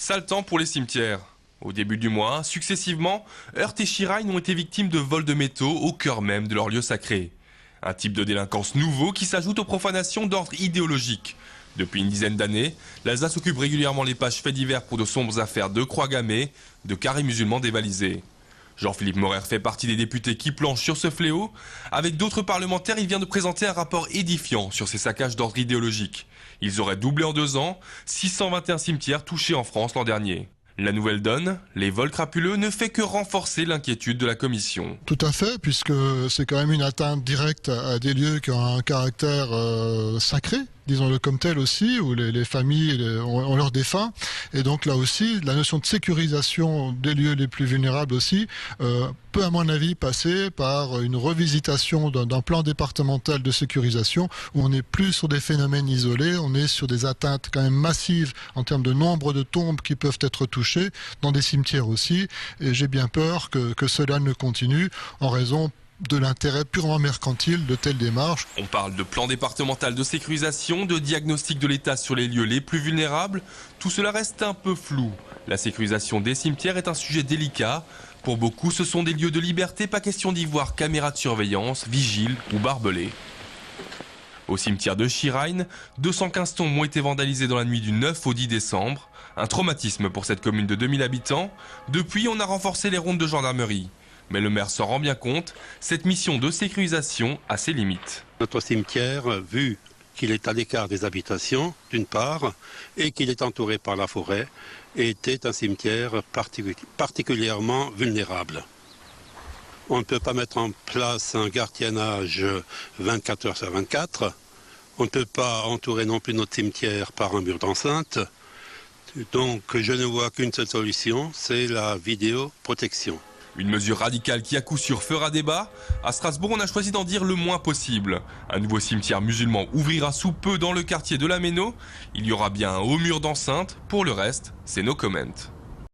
Sale temps pour les cimetières. Au début du mois, successivement, Heurt et Shrine ont été victimes de vols de métaux au cœur même de leur lieu sacré. Un type de délinquance nouveau qui s'ajoute aux profanations d'ordre idéologique. Depuis une dizaine d'années, l'Alsace occupe régulièrement les pages faits divers pour de sombres affaires de croix gammées, de carrés musulmans dévalisés. Jean-Philippe Maurer fait partie des députés qui planchent sur ce fléau. Avec d'autres parlementaires, il vient de présenter un rapport édifiant sur ces saccages d'ordre idéologique. Ils auraient doublé en 2 ans, 621 cimetières touchés en France l'an dernier. La nouvelle donne, les vols crapuleux, ne fait que renforcer l'inquiétude de la commission. Tout à fait, puisque c'est quand même une atteinte directe à des lieux qui ont un caractère sacré, disons-le comme tel aussi, où les familles ont leurs défunts. Et donc là aussi, la notion de sécurisation des lieux les plus vulnérables aussi peut, à mon avis, passer par une revisitation d'un plan départemental de sécurisation où on n'est plus sur des phénomènes isolés, on est sur des atteintes quand même massives en termes de nombre de tombes qui peuvent être touchées, dans des cimetières aussi. Et j'ai bien peur que cela ne continue en raison de l'intérêt purement mercantile de telles démarches. On parle de plan départemental de sécurisation, de diagnostic de l'État sur les lieux les plus vulnérables. Tout cela reste un peu flou. La sécurisation des cimetières est un sujet délicat. Pour beaucoup, ce sont des lieux de liberté, pas question d'y voir caméras de surveillance, vigiles ou barbelés. Au cimetière de Shrine, 215 tombes ont été vandalisées dans la nuit du 9 au 10 décembre. Un traumatisme pour cette commune de 2000 habitants. Depuis, on a renforcé les rondes de gendarmerie. Mais le maire s'en rend bien compte, cette mission de sécurisation a ses limites. Notre cimetière, vu qu'il est à l'écart des habitations, d'une part, et qu'il est entouré par la forêt, était un cimetière particulièrement vulnérable. On ne peut pas mettre en place un gardiennage 24 heures sur 24. On ne peut pas entourer non plus notre cimetière par un mur d'enceinte. Donc je ne vois qu'une seule solution, c'est la vidéoprotection. Une mesure radicale qui à coup sûr fera débat. À Strasbourg, on a choisi d'en dire le moins possible. Un nouveau cimetière musulman ouvrira sous peu dans le quartier de la Méno. Il y aura bien un haut mur d'enceinte. Pour le reste, c'est no comment.